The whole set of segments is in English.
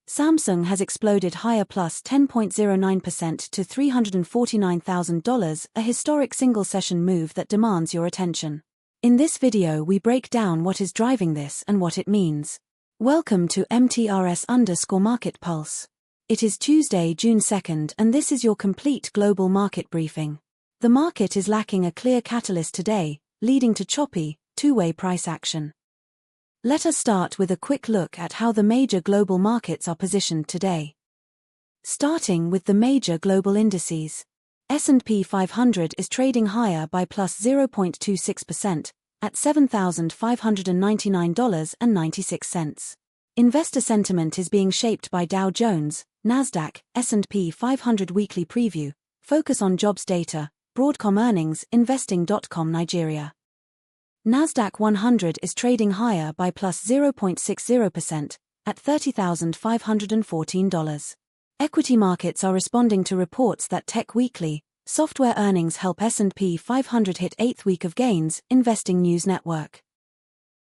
Samsung has exploded higher plus 10.09% to $349,000, a historic single-session move that demands your attention. In this video we break down what is driving this and what it means. Welcome to MTRS_Market Pulse. It is Tuesday, June 2nd, and this is your complete global market briefing. The market is lacking a clear catalyst today, leading to choppy, two-way price action. Let us start with a quick look at how the major global markets are positioned today. Starting with the major global indices. S&P 500 is trading higher by plus 0.26%, at $7,599.96. Investor sentiment is being shaped by Dow Jones, NASDAQ, S&P 500 weekly preview, focus on jobs data, Broadcom earnings, investing.com Nigeria. NASDAQ 100 is trading higher by plus 0.60%, at $30,514. Equity markets are responding to reports that Tech Weekly, software earnings help S&P 500 hit 8th week of gains, Investing News Network.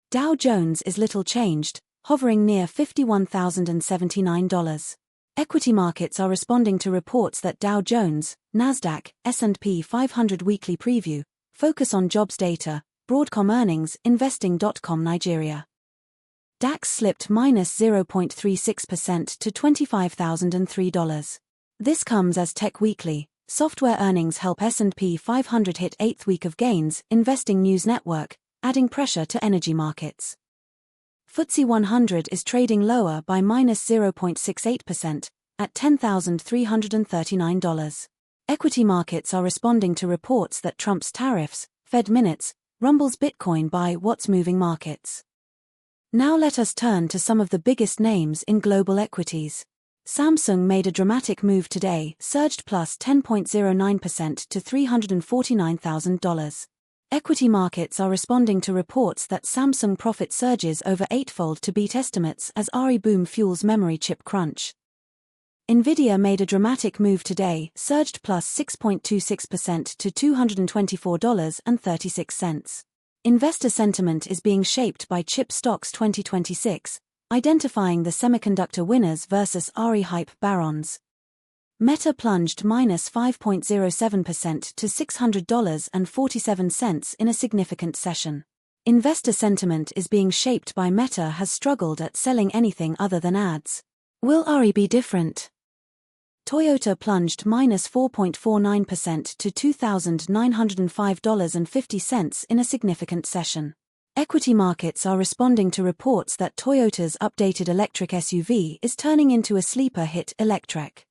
Dow Jones is little changed, hovering near $51,079. Equity markets are responding to reports that Dow Jones, NASDAQ, S&P 500 weekly preview, focus on jobs data, Broadcom earnings, investing.com Nigeria. DAX slipped minus 0.36% to $25,003. This comes as Tech Weekly, software earnings help S&P 500 hit 8th week of gains, Investing News Network, adding pressure to energy markets. FTSE 100 is trading lower by minus 0.68%, at $10,339. Equity markets are responding to reports that Trump's tariffs, Fed minutes, rumbles Bitcoin by what's moving markets. Now let us turn to some of the biggest names in global equities. Samsung made a dramatic move today, surged plus 10.09% to $349,000. Equity markets are responding to reports that Samsung profit surges over eightfold to beat estimates as RE boom fuels memory chip crunch. Nvidia made a dramatic move today, surged plus 6.26% to $224.36. Investor sentiment is being shaped by Chip Stocks 2026, identifying the semiconductor winners versus RE hype barons. Meta plunged minus 5.07% to $600.47 in a significant session. Investor sentiment is being shaped by Meta has struggled at selling anything other than ads. Will RE be different? Toyota plunged minus 4.49% to $2,905.50 in a significant session. Equity markets are responding to reports that Toyota's updated electric SUV is turning into a sleeper hit, Electrek.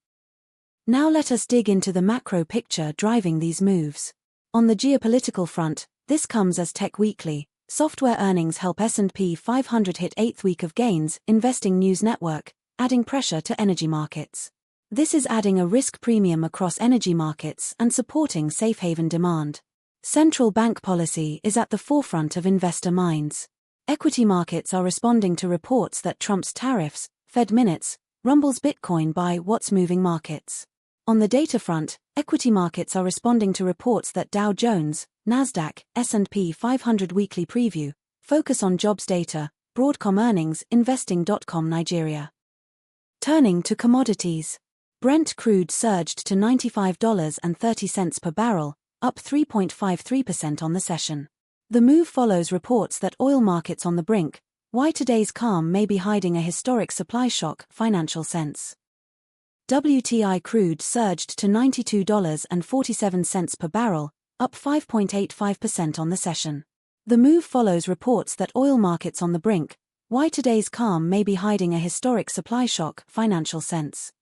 Now let us dig into the macro picture driving these moves. On the geopolitical front, this comes as Tech Weekly, software earnings help S&P 500 hit 8th week of gains, Investing News Network, adding pressure to energy markets. This is adding a risk premium across energy markets and supporting safe haven demand. Central bank policy is at the forefront of investor minds. Equity markets are responding to reports that Trump's tariffs, Fed minutes, rumbles Bitcoin by what's moving markets. On the data front, equity markets are responding to reports that Dow Jones, NASDAQ, S&P 500 weekly preview, focus on jobs data, Broadcom earnings, investing.com Nigeria. Turning to commodities. Brent crude surged to $95.30 per barrel, up 3.53% on the session. The move follows reports that oil markets on the brink, why today's calm may be hiding a historic supply shock, Financial Sense. WTI crude surged to $92.47 per barrel, up 5.85% on the session. The move follows reports that oil markets on the brink, why today's calm may be hiding a historic supply shock, Financial Sense.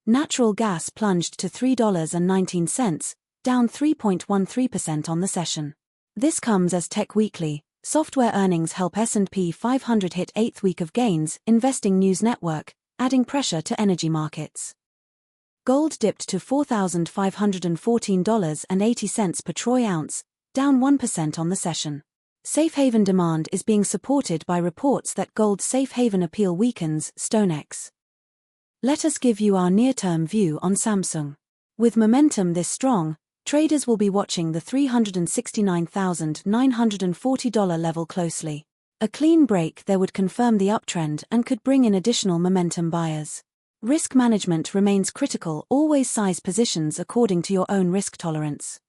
Natural gas plunged to $3.19, down 3.13% on the session. This comes as Tech Weekly, software earnings help S&P 500 hit 8th week of gains, Investing News Network, adding pressure to energy markets. Gold dipped to $4,514.80 per troy ounce, down 1% on the session. Safe haven demand is being supported by reports that gold's safe haven appeal weakens, StoneX. Let us give you our near-term view on Samsung. With momentum this strong, traders will be watching the $369,940 level closely. A clean break there would confirm the uptrend and could bring in additional momentum buyers. Risk management remains critical. Always size positions according to your own risk tolerance.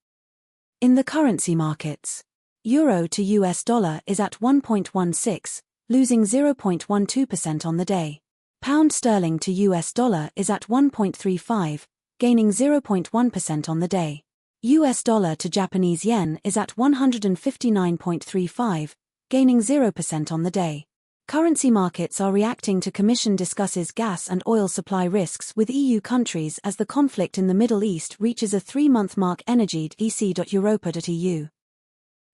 In the currency markets, Euro to US dollar is at 1.16, losing 0.12% on the day. Pound sterling to US dollar is at 1.35, gaining 0.1% on the day. US dollar to Japanese yen is at 159.35, gaining 0% on the day. Currency markets are reacting to Commission discusses gas and oil supply risks with EU countries as the conflict in the Middle East reaches a 3-month mark. Ec.europa.eu.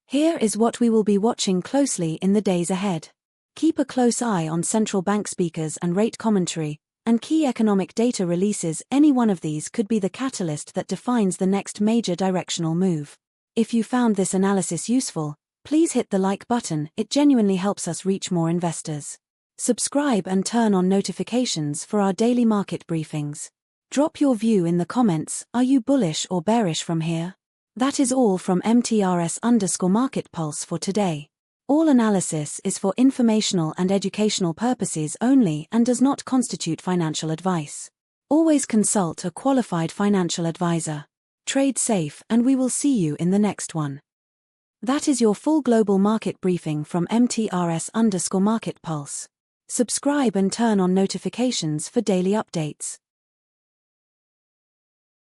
Here is what we will be watching closely in the days ahead. Keep a close eye on central bank speakers and rate commentary, and key economic data releases. Any one of these could be the catalyst that defines the next major directional move. If you found this analysis useful, please hit the like button. It genuinely helps us reach more investors. Subscribe and turn on notifications for our daily market briefings. Drop your view in the comments. Are you bullish or bearish from here? That is all from MTRS_Market Pulse for today. All analysis is for informational and educational purposes only and does not constitute financial advice. Always consult a qualified financial advisor. Trade safe, and we will see you in the next one. That is your full global market briefing from MTRS_Market Pulse. Subscribe and turn on notifications for daily updates.